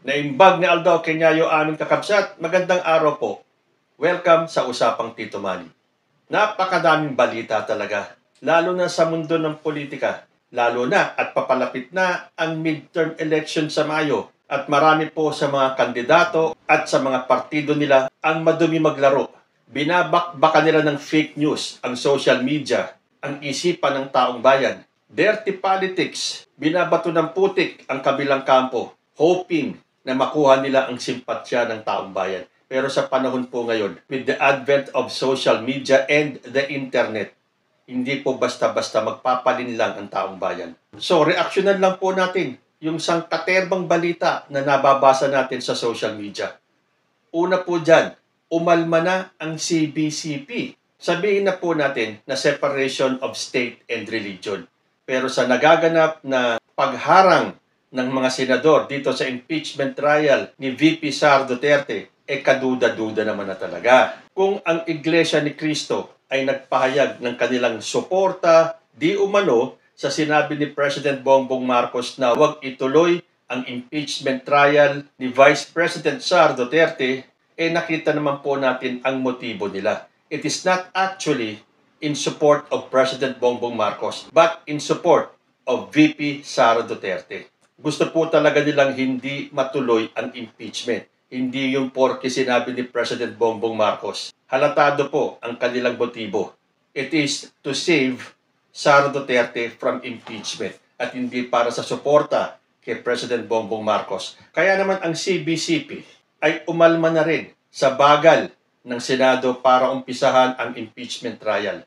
Naimbag ni Aldo Kenyayo aming kakabsat, magandang araw po. Welcome sa Usapang Tito Manny. Napakadaming balita talaga, lalo na sa mundo ng politika. Lalo na at papalapit na ang midterm election sa Mayo. At marami po sa mga kandidato at sa mga partido nila ang madumi maglaro. Binabakbakan nila ng fake news ang social media, ang isipan ng taong bayan. Dirty politics, binabato ng putik ang kabilang kampo, hoping na makuha nila ang simpatsya ng taong bayan. Pero sa panahon po ngayon, with the advent of social media and the internet, hindi po basta-basta magpapalinlang ang taong bayan. So, reaksyonan lang po natin yung sangkaterbang balita na nababasa natin sa social media. Una po dyan, umalma na ang CBCP. Sabihin na po natin na separation of state and religion. Pero sa nagaganap na pagharang ng mga senador dito sa impeachment trial ni VP Sara Duterte, kaduda-duda naman na talaga. Kung ang Iglesia ni Cristo ay nagpahayag ng kanilang suporta, di umano sa sinabi ni President Bongbong Marcos na huwag ituloy ang impeachment trial ni Vice President Sara Duterte, nakita naman po natin ang motibo nila. It is not actually in support of President Bongbong Marcos, but in support of VP Sara Duterte. Gusto po talaga nilang hindi matuloy ang impeachment. Hindi yung porke sinabi ni President Bongbong Marcos. Halatado po ang kanilang motibo. It is to save Sara Duterte from impeachment at hindi para sa suporta kay President Bongbong Marcos. Kaya naman ang CBCP ay umalma na rin sa bagal ng Senado para umpisahan ang impeachment trial.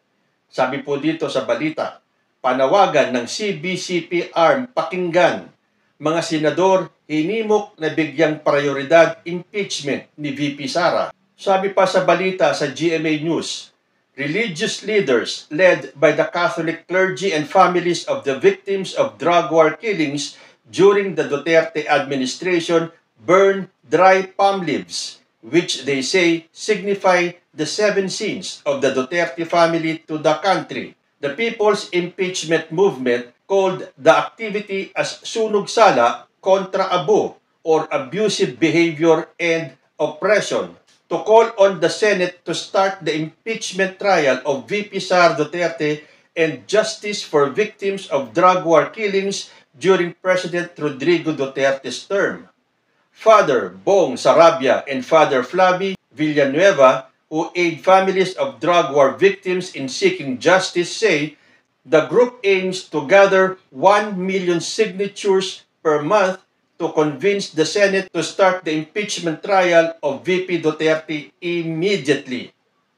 Sabi po dito sa balita, panawagan ng CBCP arm pakinggan. Mga senador, hinimok na bigyang prioridad impeachment ni VP Sara. Sabi pa sa balita sa GMA News, religious leaders led by the Catholic clergy and families of the victims of drug war killings during the Duterte administration burn dry palm leaves, which they say signify the 7 sins of the Duterte family to the country. The People's Impeachment Movement called the activity as sunog sala kontra abo or abusive behavior and oppression. To call on the Senate to start the impeachment trial of VP Sara Duterte and justice for victims of drug war killings during President Rodrigo Duterte's term. Father Bong Sarabia and Father Flavi Villanueva, who aid families of drug war victims in seeking justice, say the group aims to gather 1 million signatures per month to convince the Senate to start the impeachment trial of VP Duterte immediately.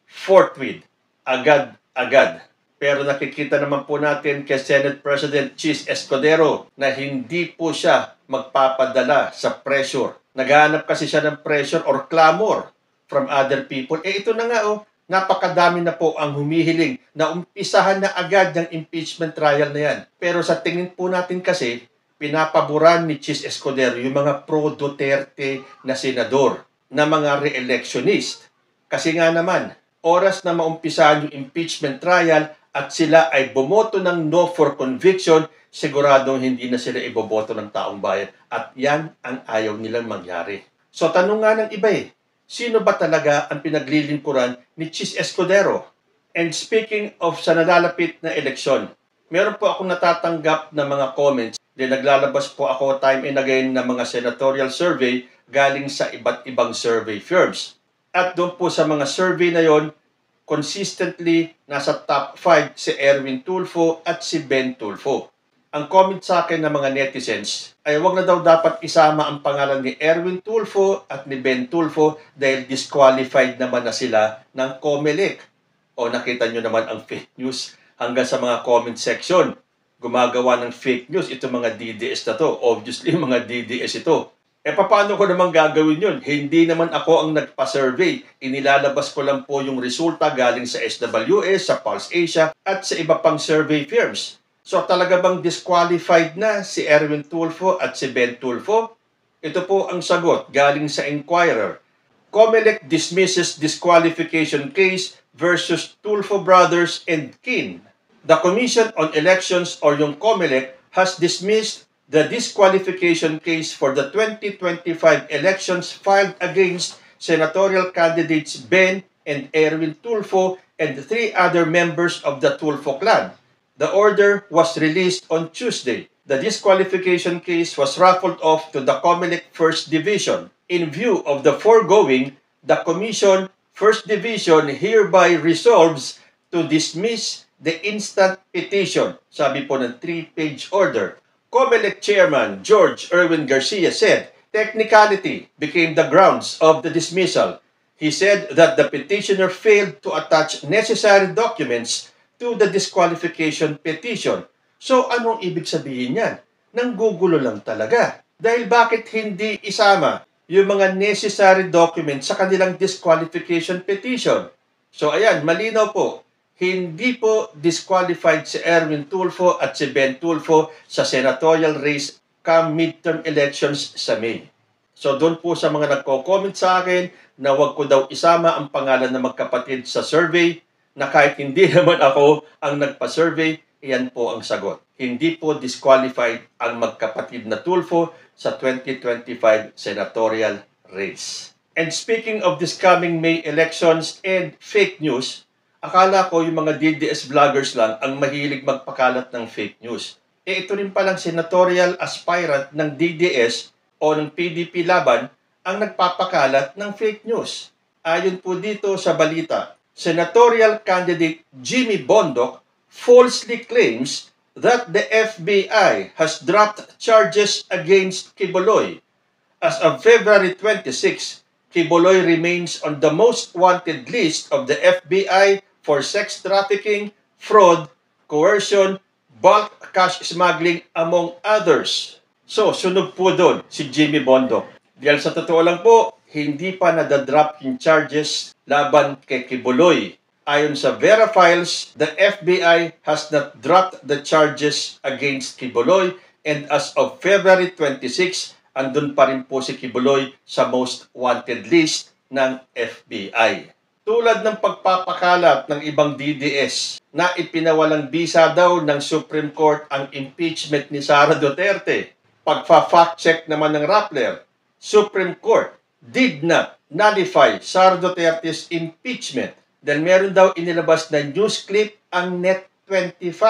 Forthwith, agad-agad. Pero nakikita naman po natin kay Senate President Chis Escudero na hindi po siya magpapadala sa pressure. Naghahanap kasi siya ng pressure or clamor from other people. Ito na nga napakadami na po ang humihiling na umpisahan na agad ng impeachment trial na yan. Pero sa tingin po natin kasi, pinapaboran ni Chis Escudero yung mga pro-Duterte na senador, na mga re-electionist. Kasi nga naman, oras na maumpisahan yung impeachment trial at sila ay bumoto ng no for conviction, siguradong hindi na sila iboboto ng taong bayan. At yan ang ayaw nilang mangyari. So tanong nga ng iba sino ba talaga ang pinaglilingkuran ni Chis Escudero? And speaking of sa nalalapit na eleksyon, meron po akong natatanggap na mga comments. Naglalabas po ako time and again ng mga senatorial survey galing sa iba't ibang survey firms. At doon po sa mga survey na yon, consistently nasa top 5 si Erwin Tulfo at si Ben Tulfo. Ang comment sa akin ng mga netizens ay wag na daw dapat isama ang pangalan ni Erwin Tulfo at ni Ben Tulfo dahil disqualified naman na sila ng COMELEC. O nakita nyo naman ang fake news hanggang sa mga comment section. Gumagawa ng fake news itong mga DDS na to. Obviously, mga DDS ito. Paano ko naman gagawin yun? Hindi naman ako ang nagpa-survey. Inilalabas ko lang po yung resulta galing sa SWS, sa Pulse Asia, at sa iba pang survey firms. So talaga bang disqualified na si Erwin Tulfo at si Ben Tulfo? Ito po ang sagot galing sa Inquirer. COMELEC dismisses disqualification case versus Tulfo brothers and kin. The Commission on Elections or yung COMELEC has dismissed the disqualification case for the 2025 elections filed against senatorial candidates Ben and Erwin Tulfo and 3 other members of the Tulfo clan. The order was released on Tuesday. The disqualification case was raffled off to the COMELEC First Division. In view of the foregoing, the Commission First Division hereby resolves to dismiss the instant petition. Sabi po ng 3-page order. COMELEC Chairman George Erwin Garcia said, technicality became the grounds of the dismissal. He said that the petitioner failed to attach necessary documents to the disqualification petition. So anong ibig sabihin yan? Nanggugulo lang talaga. Dahil bakit hindi isama yung mga necessary documents sa kanilang disqualification petition? So ayan, malinaw po. Hindi po disqualified si Erwin Tulfo at si Ben Tulfo sa senatorial race come midterm elections sa May. So doon po sa mga nagko-comment sa akin na wag ko daw isama ang pangalan ng magkapatid sa survey, na kahit hindi naman ako ang nagpa-survey, iyan po ang sagot. Hindi po disqualified ang magkapatid na Tulfo sa 2025 senatorial race. And speaking of this coming May elections and fake news, akala ko yung mga DDS vloggers lang ang mahilig magpakalat ng fake news. Ito rin palang senatorial aspirant ng DDS o ng PDP laban ang nagpapakalat ng fake news. Ayon po dito sa balita, senatorial candidate Jimmy Bondoc falsely claims that the FBI has dropped charges against Quiboloy. As of February 26, Quiboloy remains on the most wanted list of the FBI for sex trafficking, fraud, coercion, bulk cash smuggling, among others. So, sunog po doon si Jimmy Bondoc. Dahil sa totoo lang po, hindi pa nadadrop yung charges laban kay Quiboloy. Ayon sa Vera Files, the FBI has not dropped the charges against Quiboloy, and as of February 26, andun pa rin po si Quiboloy sa most wanted list ng FBI. Tulad ng pagpapakalat ng ibang DDS na ipinawalang bisa daw ng Supreme Court ang impeachment ni Sara Duterte. Pagfa-fact check naman ng Rappler, Supreme Court did not nullify Sara Duterte's impeachment dahil meron daw inilabas na news clip ang Net25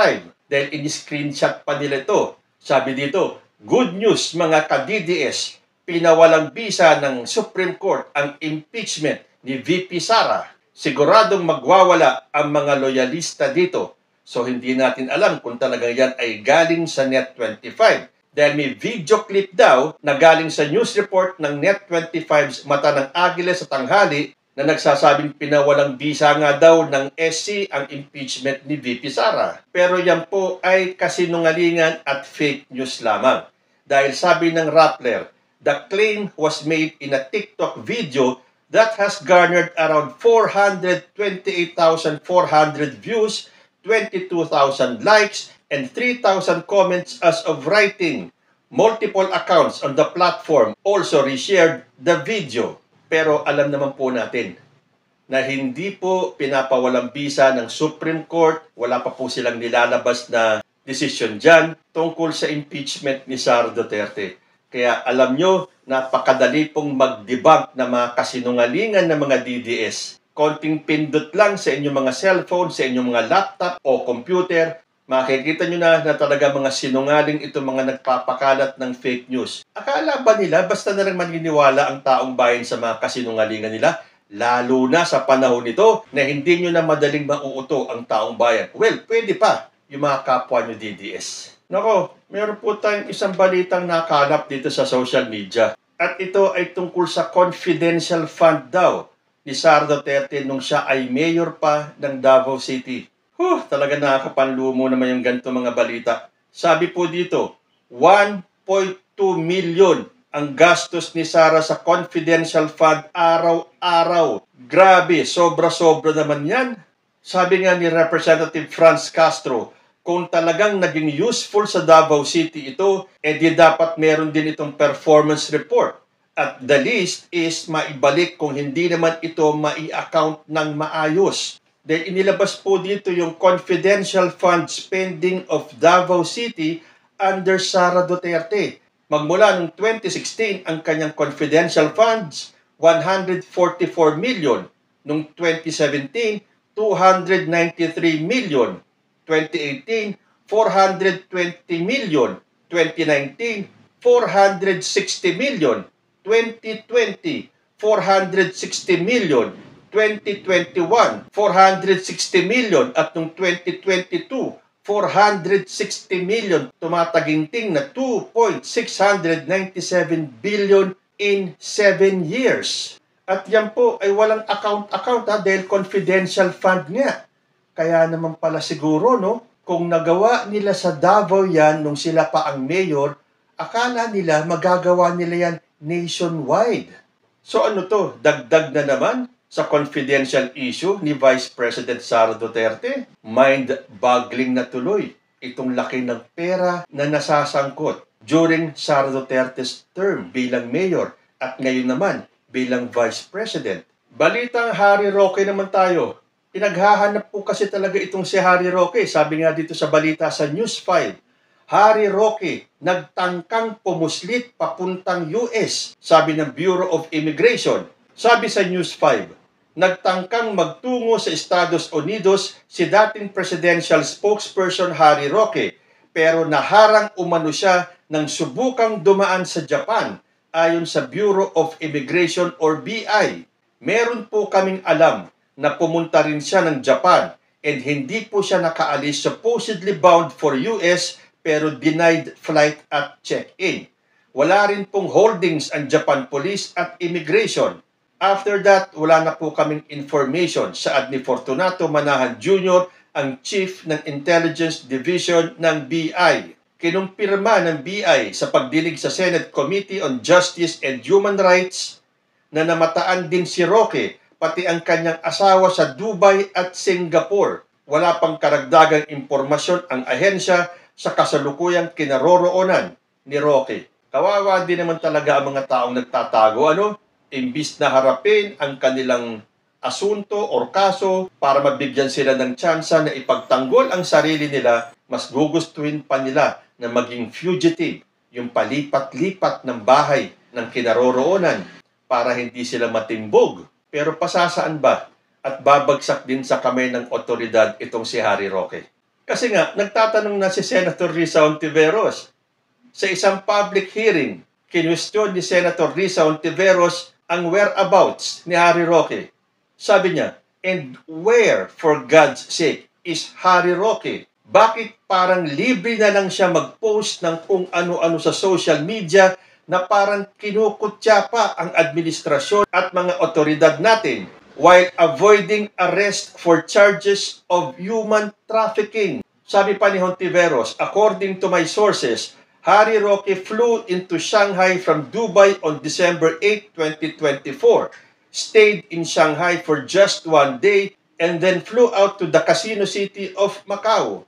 dahil in-screenshot pa nila ito. Sabi dito, good news mga ka-DDS, pinawalang bisa ng Supreme Court ang impeachment ni VP Sara. Siguradong magwawala ang mga loyalista dito. So hindi natin alam kung talagang yan ay galing sa Net25. Dahil may video clip daw na galing sa news report ng Net25's Mata ng Agila sa tanghali na nagsasabing pinawalang bisa nga daw ng SC ang impeachment ni VP Sara. Pero yan po ay kasinungalingan at fake news lamang. Dahil sabi ng Rappler, the claim was made in a TikTok video that has garnered around 428,400 views, 22,000 likes, and 3,000 comments as of writing. Multiple accounts on the platform also reshared the video. Pero alam naman po natin na hindi po pinapawalang bisa ng Supreme Court, wala pa po silang nilalabas na decision dyan tungkol sa impeachment ni Sara Duterte. Kaya alam nyo, napakadali pong mag-debunk na mga kasinungalingan ng mga DDS. Konting pindot lang sa inyong mga cellphone, sa inyong mga laptop o computer, makikita nyo na talaga mga sinungaling itong mga nagpapakalat ng fake news. Akala ba nila basta na lang maniniwala ang taong bayan sa mga kasinungalingan nila? Lalo na sa panahon nito na hindi nyo na madaling mauuto ang taong bayan. Well, pwede pa yung mga kapwa nyo DDS. Nako, meron po tayong isang balitang nakalap dito sa social media. At ito ay tungkol sa confidential fund daw ni Sara Duterte nung siya ay mayor pa ng Davao City. Talaga nakakapanlumo naman yung ganito mga balita. Sabi po dito, 1.2 million ang gastos ni Sara sa confidential fund araw-araw. Grabe, sobra-sobra naman yan. Sabi nga ni Representative Franz Castro, kung talagang naging useful sa Davao City ito, di dapat meron din itong performance report. At the least is maibalik kung hindi naman ito mai-account ng maayos. Dahil inilabas po dito yung confidential fund spending of Davao City under Sara Duterte. Magmula noong 2016, ang kanyang confidential funds, 144 million. Noong 2017, 293 million. 2018, 420 million. 2019, 460 million. 2020, 460 million. 2021, 460 million. At noong 2022, 460 million. Tumataginting na 2.697 billion in 7 years. At yan po ay walang account dahil confidential fund nga. Kaya naman pala siguro, no, kung nagawa nila sa Davao yan nung sila pa ang mayor, akala nila magagawa nila yan nationwide. So ano to, dagdag na naman sa confidential issue ni Vice President Sara Duterte? Mind-boggling na tuloy itong laki ng pera na nasasangkot during Sara Duterte's term bilang mayor at ngayon naman bilang Vice President. Balitang Harry Roque naman tayo. Pinaghahanap po kasi talaga itong si Harry Roque. Sabi nga dito sa balita sa News 5, Harry Roque nagtangkang pumuslit papuntang US, sabi ng Bureau of Immigration. Sabi sa News 5, nagtangkang magtungo sa Estados Unidos si dating presidential spokesperson Harry Roque, pero naharang umano siya nang subukang dumaan sa Japan ayon sa Bureau of Immigration or BI. Meron po kaming alam na pumunta rin siya ng Japan and hindi po siya nakaalis, supposedly bound for US pero denied flight at check-in. Wala rin pong holdings ang Japan Police at Immigration. After that, wala na po kaming information. Saad ni Fortunato Manahan Jr., ang Chief ng Intelligence Division ng BI. Kinumpirma ng BI sa pagdinig sa Senate Committee on Justice and Human Rights na namataan din si Roque, pati ang kanyang asawa sa Dubai at Singapore. Wala pang karagdagang impormasyon ang ahensya sa kasalukuyang kinaroroonan ni Roque. Kawawa din naman talaga ang mga taong nagtatago, ano? Imbis na harapin ang kanilang asunto or kaso para mabigyan sila ng tsansa na ipagtanggol ang sarili nila, mas gugustuhin pa nila na maging fugitive, yung palipat-lipat ng bahay ng kinaroroonan para hindi sila matimbog. Pero pasasaan ba? At babagsak din sa kamay ng otoridad itong si Harry Roque. Kasi nga, nagtatanong na si Senator Risa Hontiveros. Sa isang public hearing, kinwestiyon ni Senator Risa Hontiveros ang whereabouts ni Harry Roque. Sabi niya, and where, for God's sake, is Harry Roque? Bakit parang libre na lang siya mag-post ng kung ano-ano sa social media na parang kinukutya pa ang administrasyon at mga otoridad natin while avoiding arrest for charges of human trafficking? Sabi pa ni Hontiveros, according to my sources, Harry Roque flew into Shanghai from Dubai on December 8, 2024, stayed in Shanghai for just 1 day, and then flew out to the casino city of Macau.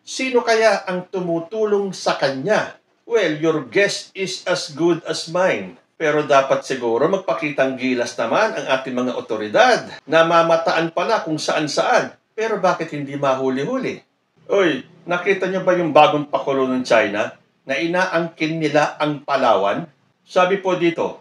Sino kaya ang tumutulong sa kanya? Well, your guess is as good as mine. Pero dapat siguro magpakitang gilas naman ang ating mga otoridad na mamataan pala kung saan-saan. Pero bakit hindi mahuli-huli? Oy, nakita niyo ba yung bagong pakulo ng China na inaangkin nila ang Palawan? Sabi po dito,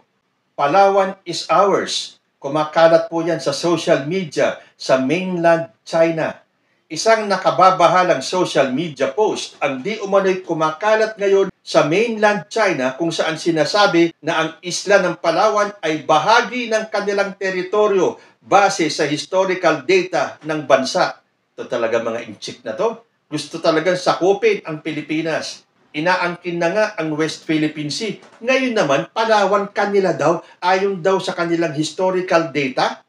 Palawan is ours. Kumakalat po yan sa social media sa mainland China. Isang nakababahalang social media post ang di umano'y kumakalat ngayon sa mainland China kung saan sinasabi na ang isla ng Palawan ay bahagi ng kanilang teritoryo base sa historical data ng bansa. Ito talaga mga inchik na to. Gusto talagang sakupin ang Pilipinas. Inaangkin na nga ang West Philippine Sea. Ngayon naman, Palawan kanila daw, ayon daw sa kanilang historical data.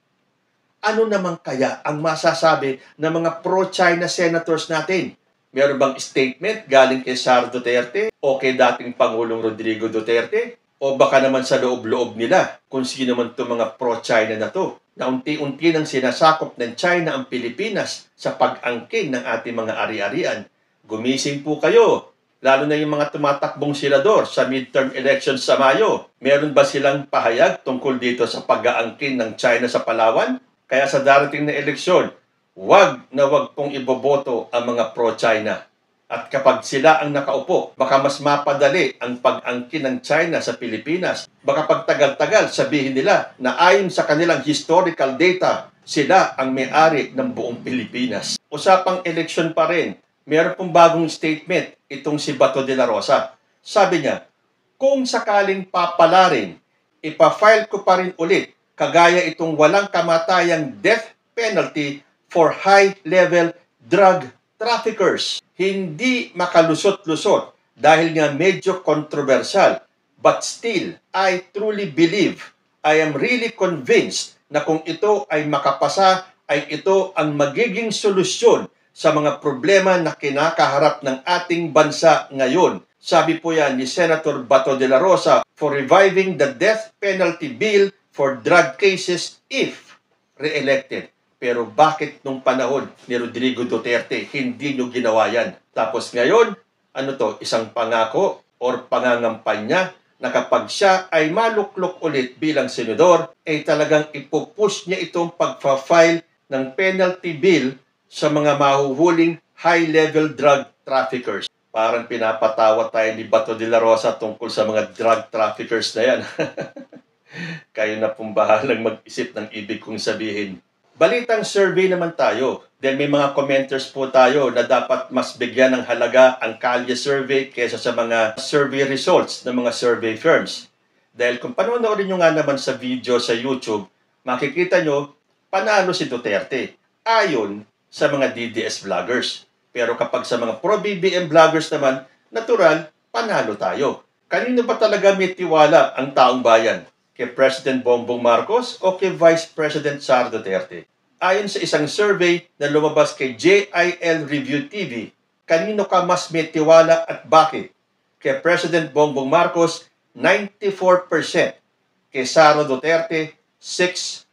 Ano naman kaya ang masasabi ng mga pro-China senators natin? Meron bang statement galing kay Sara Duterte o kay dating Pangulong Rodrigo Duterte? O baka naman sa loob-loob nila kung sino man itong mga pro-China na to, na unti-unti nang sinasakop ng China ang Pilipinas sa pag-angkin ng ating mga ari-arian. Gumising po kayo, lalo na yung mga tumatakbong senador sa midterm elections sa Mayo. Meron ba silang pahayag tungkol dito sa pag-aangkin ng China sa Palawan? Kaya sa darating na eleksyon, wag na wag pong iboboto ang mga pro-China. At kapag sila ang nakaupo, baka mas mapadali ang pag-angkin ng China sa Pilipinas. Baka pagtagal-tagal sabihin nila na ayon sa kanilang historical data, sila ang may-ari ng buong Pilipinas. Usapang eleksyon pa rin, meron pong bagong statement itong si Bato de la Rosa. Sabi niya, kung sakaling papalarin, ipa-file ko pa rin ulit kagaya itong walang kamatayang death penalty for high-level drug traffickers. Hindi makalusot-lusot dahil nga medyo controversial. But still, I truly believe, I am really convinced na kung ito ay makapasa, ay ito ang magiging solusyon sa mga problema na kinakaharap ng ating bansa ngayon. Sabi po yan ni Senator Bato de la Rosa for reviving the death penalty bill for drug cases if re-elected. Pero bakit nung panahon ni Rodrigo Duterte hindi nyo ginawa yan? Tapos ngayon, ano to, isang pangako or pangangampanya na kapag siya ay maluklok ulit bilang senador, ay talagang ipupush niya itong pagpa-file ng penalty bill sa mga mahuhuling high-level drug traffickers. Parang pinapatawa tayo ni Bato de la Rosa tungkol sa mga drug traffickers na yan. Kayo na pong bahalang mag-isip ng ibig kong sabihin. Balitang survey naman tayo. Dahil may mga commenters po tayo na dapat mas bigyan ng halaga ang Kalye survey kaysa sa mga survey results ng mga survey firms. Dahil kung panonoorin nyo nga naman sa video sa YouTube, makikita nyo, panalo si Duterte ayon sa mga DDS vloggers. Pero kapag sa mga pro-BBM vloggers naman, natural, panalo tayo. Kanino ba talaga may tiwala ang taong bayan? Kay President Bongbong Marcos o kay Vice President Sara Duterte? Ayon sa isang survey na lumabas kay JIL Review TV, kanino ka mas may tiwala at bakit? Kay President Bongbong Marcos, 94%. Kay Sara Duterte, 6%.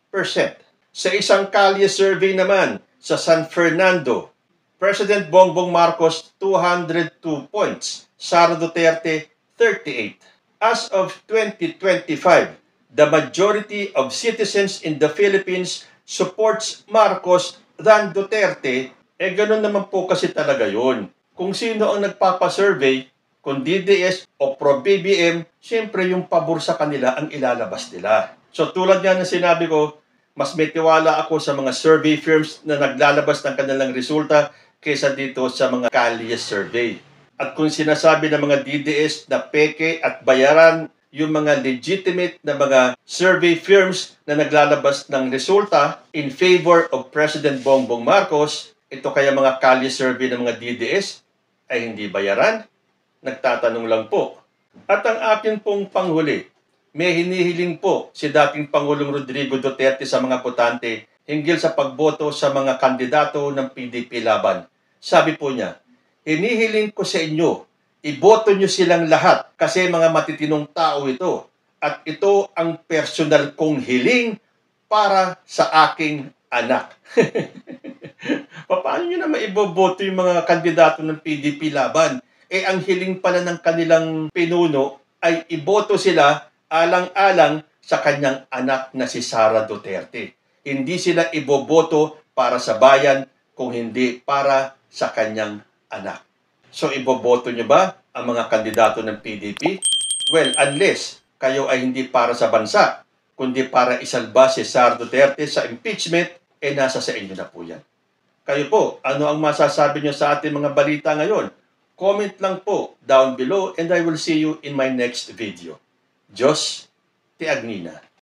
Sa isang Kalye survey naman sa San Fernando, President Bongbong Marcos, 202 points. Sara Duterte, 38. As of 2025, the majority of citizens in the Philippines supports Marcos than Duterte. Ganun naman po kasi talaga yun. Kung sino ang nagpapasurvey, kung DDS o pro-BBM, siyempre yung pabor sa kanila ang ilalabas nila. So tulad nga ng sinabi ko, mas may tiwala ako sa mga survey firms na naglalabas ng kanilang resulta kaysa dito sa mga Kalye survey. At kung sinasabi ng mga DDS na peke at bayaran yung mga legitimate na mga survey firms na naglalabas ng resulta in favor of President Bongbong Marcos, ito kaya mga Kalye survey ng mga DDS ay hindi bayaran? Nagtatanong lang po. At ang akin pong panghuli, may hinihiling po si dating Pangulong Rodrigo Duterte sa mga botante hinggil sa pagboto sa mga kandidato ng PDP laban. Sabi po niya, hinihiling ko sa inyo, iboto nyo silang lahat kasi mga matitinong tao ito. At ito ang personal kong hiling para sa aking anak. Paano nyo na maiboboto yung mga kandidato ng PDP laban? Ang hiling pala ng kanilang pinuno ay iboto sila alang-alang sa kanyang anak na si Sara Duterte. Hindi sila iboboto para sa bayan kung hindi para sa kanyang anak. So, iboboto nyo ba ang mga kandidato ng PDP? Well, unless kayo ay hindi para sa bansa, kundi para isalba si Sara Duterte sa impeachment, nasa sa inyo na po yan. Kayo po, ano ang masasabi nyo sa ating mga balita ngayon? Comment lang po down below and I will see you in my next video. Diyos, ti Agnina.